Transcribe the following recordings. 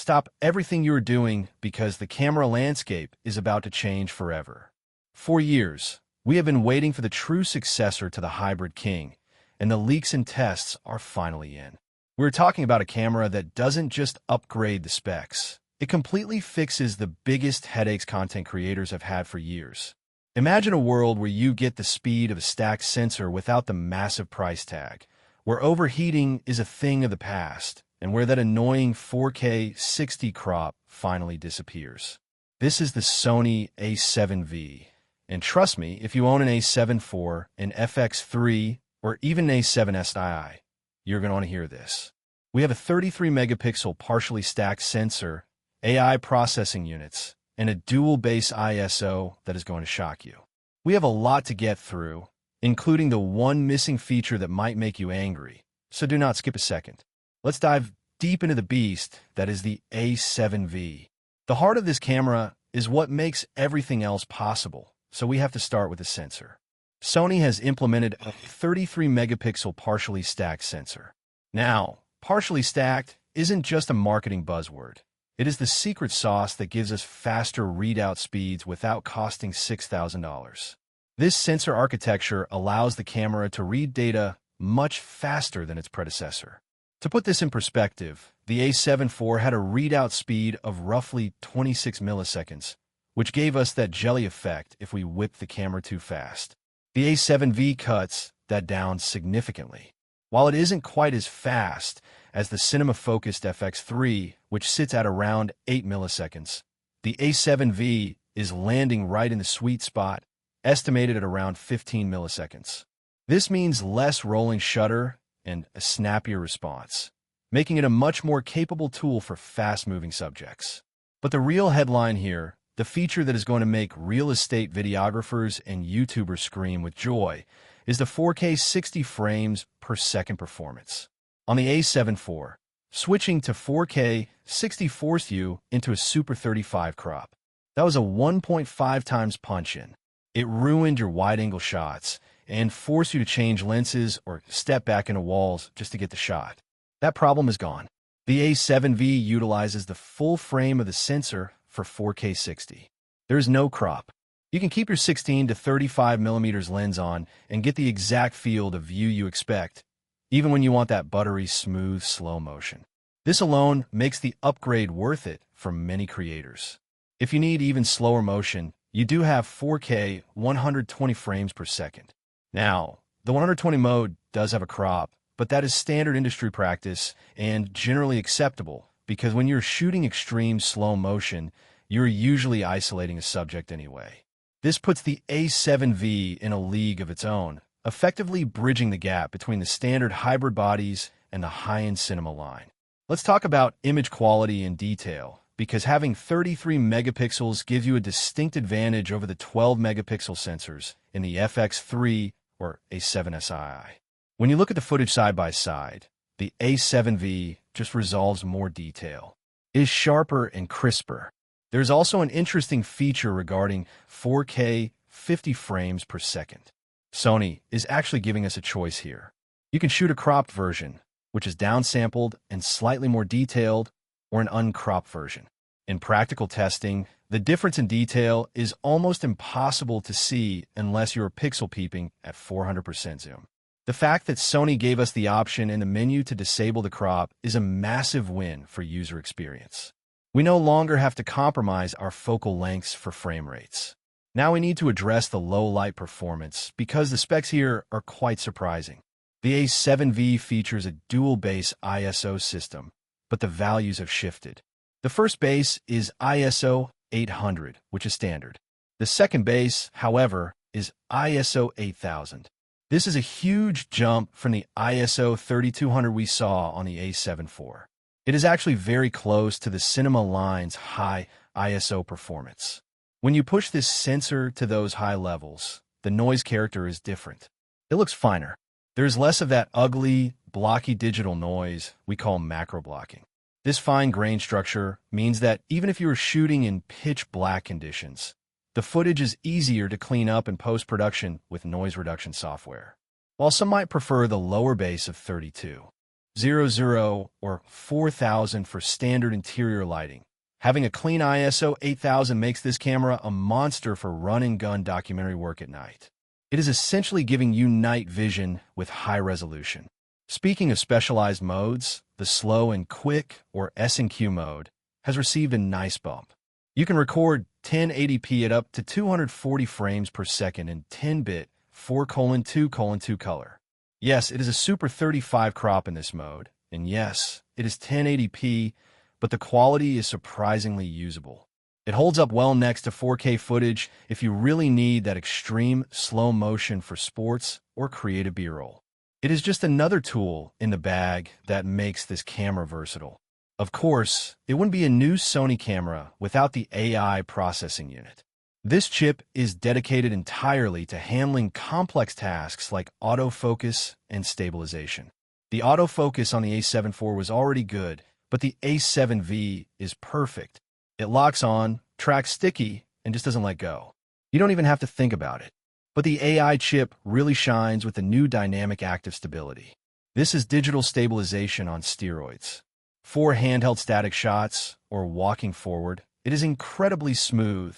Stop everything you are doing because the camera landscape is about to change forever. For years, we have been waiting for the true successor to the Hybrid King, and the leaks and tests are finally in. We're talking about a camera that doesn't just upgrade the specs. It completely fixes the biggest headaches content creators have had for years. Imagine a world where you get the speed of a stacked sensor without the massive price tag, where overheating is a thing of the past, and where that annoying 4K 60 crop finally disappears. This is the Sony A7V. And trust me, if you own an A7 IV, an FX3, or even an A7 SI, you're going to want to hear this. We have a 33-megapixel partially stacked sensor, AI processing units, and a dual-base ISO that is going to shock you. We have a lot to get through, including the one missing feature that might make you angry, so do not skip a second. Let's dive deep into the beast that is the A7V. The heart of this camera is what makes everything else possible, so we have to start with the sensor. Sony has implemented a 33-megapixel partially stacked sensor. Now, partially stacked isn't just a marketing buzzword. It is the secret sauce that gives us faster readout speeds without costing $6,000. This sensor architecture allows the camera to read data much faster than its predecessor. To put this in perspective, the A7 IV had a readout speed of roughly 26 milliseconds, which gave us that jelly effect if we whipped the camera too fast. The A7V cuts that down significantly. While it isn't quite as fast as the cinema-focused FX3, which sits at around 8 milliseconds, the A7V is landing right in the sweet spot, estimated at around 15 milliseconds. This means less rolling shutter and a snappier response, making it a much more capable tool for fast-moving subjects. But the real headline here, the feature that is going to make real estate videographers and YouTubers scream with joy, is the 4K 60 frames per second performance. On the A7 IV, switching to 4K 60 forced you into a Super 35 crop. That was a 1.5 times punch-in. It ruined your wide-angle shots and forced you to change lenses or step back into walls just to get the shot. That problem is gone. The A7V utilizes the full frame of the sensor for 4K 60. There is no crop. You can keep your 16 to 35 millimeters lens on and get the exact field of view you expect, even when you want that buttery, smooth, slow motion. This alone makes the upgrade worth it for many creators. If you need even slower motion, you do have 4K 120 frames per second. Now, the 120 mode does have a crop, but that is standard industry practice and generally acceptable because when you're shooting extreme slow motion, you're usually isolating a subject anyway. This puts the A7V in a league of its own, effectively bridging the gap between the standard hybrid bodies and the high-end cinema line. Let's talk about image quality in detail, because having 33 megapixels gives you a distinct advantage over the 12 megapixel sensors in the FX3 or A7 SI. When you look at the footage side by side, the A7V just resolves more detail. It is sharper and crisper. There's also an interesting feature regarding 4K 50 frames per second. Sony is actually giving us a choice here. You can shoot a cropped version, which is downsampled and slightly more detailed, or an uncropped version. In practical testing, the difference in detail is almost impossible to see unless you're pixel peeping at 400% zoom. The fact that Sony gave us the option in the menu to disable the crop is a massive win for user experience. We no longer have to compromise our focal lengths for frame rates. Now we need to address the low light performance because the specs here are quite surprising. The A7V features a dual base ISO system, but the values have shifted. The first base is ISO 800, which is standard. The second base, however, is ISO 8000. This is a huge jump from the ISO 3200 we saw on the A7 IV. It is actually very close to the cinema line's high ISO performance. When you push this sensor to those high levels, the noise character is different. It looks finer. There's less of that ugly, blocky digital noise we call macro blocking. This fine grain structure means that even if you are shooting in pitch black conditions, the footage is easier to clean up in post-production with noise reduction software. While some might prefer the lower base of 32, or 4000 for standard interior lighting. Having a clean ISO 8000 makes this camera a monster for run-and-gun documentary work at night. It is essentially giving you night vision with high resolution. Speaking of specialized modes, the slow and quick, or S&Q mode, has received a nice bump. You can record 1080p at up to 240 frames per second in 10-bit 4:2:2 color. Yes, it is a Super 35 crop in this mode, and yes, it is 1080p, but the quality is surprisingly usable. It holds up well next to 4K footage if you really need that extreme slow motion for sports or creative B-roll. It is just another tool in the bag that makes this camera versatile. Of course, it wouldn't be a new Sony camera without the AI processing unit. This chip is dedicated entirely to handling complex tasks like autofocus and stabilization. The autofocus on the A7 IV was already good, but the A7V is perfect. It locks on, tracks sticky, and just doesn't let go. You don't even have to think about it. But the AI chip really shines with the new dynamic active stability. This is digital stabilization on steroids. For handheld static shots or walking forward, it is incredibly smooth,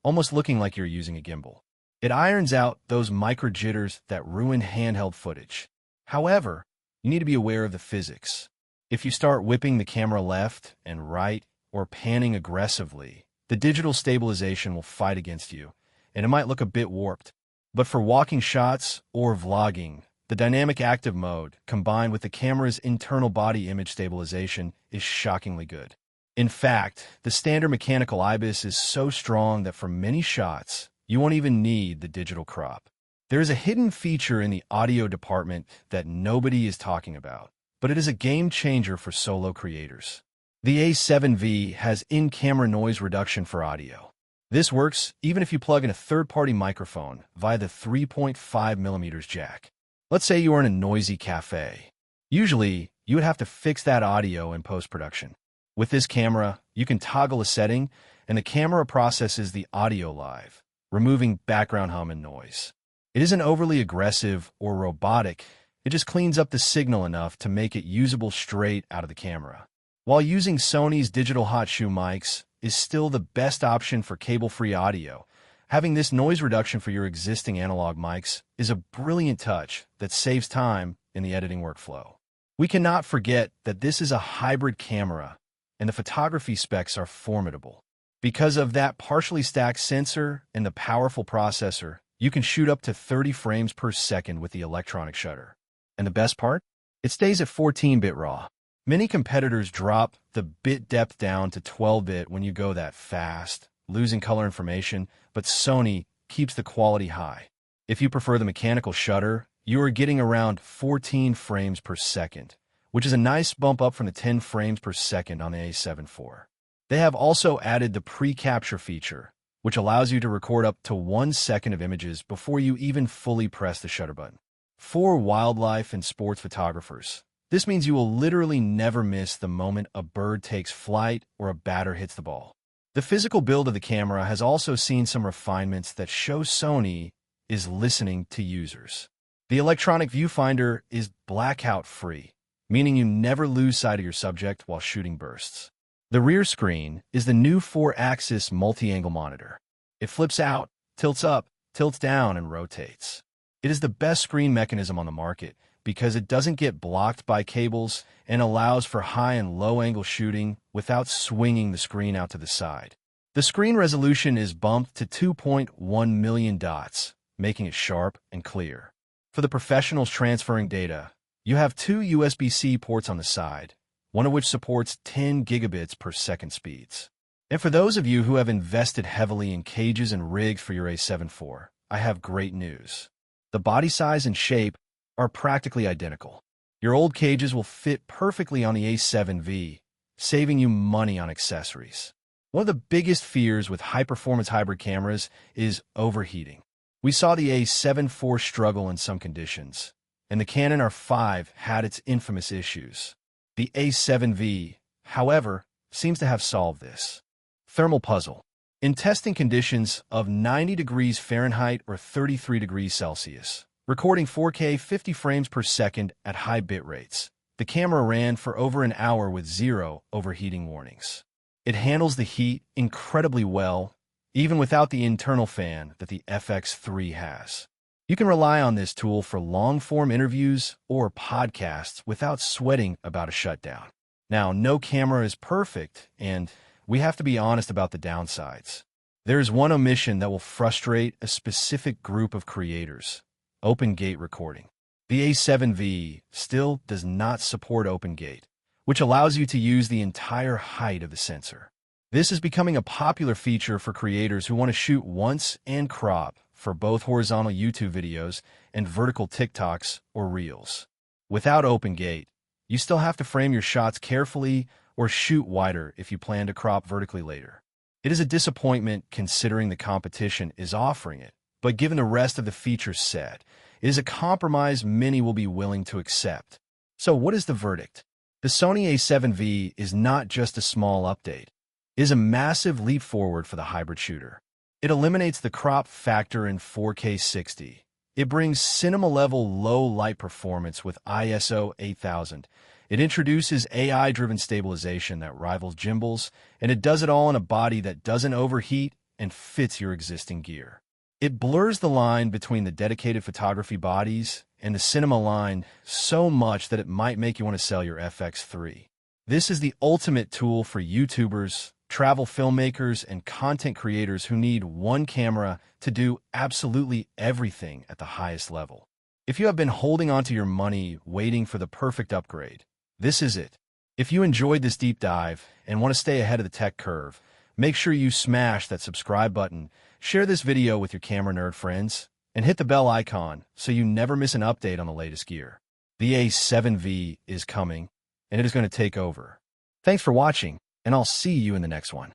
almost looking like you're using a gimbal. It irons out those micro jitters that ruin handheld footage. However, you need to be aware of the physics. If you start whipping the camera left and right or panning aggressively, the digital stabilization will fight against you, and it might look a bit warped. But for walking shots or vlogging, the dynamic active mode, combined with the camera's internal body image stabilization, is shockingly good. In fact, the standard mechanical IBIS is so strong that for many shots, you won't even need the digital crop. There is a hidden feature in the audio department that nobody is talking about, but it is a game changer for solo creators. The A7V has in-camera noise reduction for audio. This works even if you plug in a third-party microphone via the 3.5mm jack. Let's say you are in a noisy cafe. Usually, you would have to fix that audio in post-production. With this camera, you can toggle a setting, and the camera processes the audio live, removing background hum and noise. It isn't overly aggressive or robotic, it just cleans up the signal enough to make it usable straight out of the camera. While using Sony's digital hot shoe mics is still the best option for cable-free audio, having this noise reduction for your existing analog mics is a brilliant touch that saves time in the editing workflow. We cannot forget that this is a hybrid camera, and the photography specs are formidable. Because of that partially stacked sensor and the powerful processor, you can shoot up to 30 frames per second with the electronic shutter. And the best part? It stays at 14-bit RAW. Many competitors drop the bit depth down to 12-bit when you go that fast, losing color information, but Sony keeps the quality high. If you prefer the mechanical shutter, you are getting around 14 frames per second, which is a nice bump up from the 10 frames per second on the A7 IV. They have also added the pre-capture feature, which allows you to record up to 1 second of images before you even fully press the shutter button. For wildlife and sports photographers, this means you will literally never miss the moment a bird takes flight or a batter hits the ball. The physical build of the camera has also seen some refinements that show Sony is listening to users. The electronic viewfinder is blackout-free, meaning you never lose sight of your subject while shooting bursts. The rear screen is the new 4-axis multi-angle monitor. It flips out, tilts up, tilts down, and rotates. It is the best screen mechanism on the market because it doesn't get blocked by cables and allows for high and low-angle shooting without swinging the screen out to the side. The screen resolution is bumped to 2.1 million dots, making it sharp and clear. For the professionals transferring data, you have 2 USB-C ports on the side, one of which supports 10 gigabits per second speeds. And for those of you who have invested heavily in cages and rigs for your A7 IV, I have great news. The body size and shape are practically identical. Your old cages will fit perfectly on the A7V, saving you money on accessories. One of the biggest fears with high-performance hybrid cameras is overheating. We saw the A7 IV struggle in some conditions, and the Canon R5 had its infamous issues. The A7V, however, seems to have solved this. Thermal puzzle. In testing conditions of 90 degrees Fahrenheit or 33 degrees Celsius, recording 4K 50 frames per second at high bit rates, The camera ran for over an hour with zero overheating warnings. It handles the heat incredibly well, even without the internal fan that the FX3 has. You can rely on this tool for long-form interviews or podcasts without sweating about a shutdown. Now, no camera is perfect, and we have to be honest about the downsides. There is one omission that will frustrate a specific group of creators: open gate recording. The A7V still does not support open gate, which allows you to use the entire height of the sensor. This is becoming a popular feature for creators who want to shoot once and crop for both horizontal YouTube videos and vertical TikToks or Reels. Without open gate, you still have to frame your shots carefully or shoot wider if you plan to crop vertically later. It is a disappointment considering the competition is offering it, but given the rest of the feature set, it is a compromise many will be willing to accept. So what is the verdict? The Sony A7V is not just a small update. It is a massive leap forward for the hybrid shooter. It eliminates the crop factor in 4K 60. It brings cinema-level low-light performance with ISO 8000. It introduces AI-driven stabilization that rivals gimbals, and it does it all in a body that doesn't overheat and fits your existing gear. It blurs the line between the dedicated photography bodies and the cinema line so much that it might make you want to sell your FX3. This is the ultimate tool for YouTubers, travel filmmakers, and content creators who need one camera to do absolutely everything at the highest level. If you have been holding onto your money waiting for the perfect upgrade, this is it. If you enjoyed this deep dive and want to stay ahead of the tech curve, make sure you smash that subscribe button, share this video with your camera nerd friends, and hit the bell icon so you never miss an update on the latest gear. The A7V is coming, and it is going to take over. Thanks for watching, and I'll see you in the next one.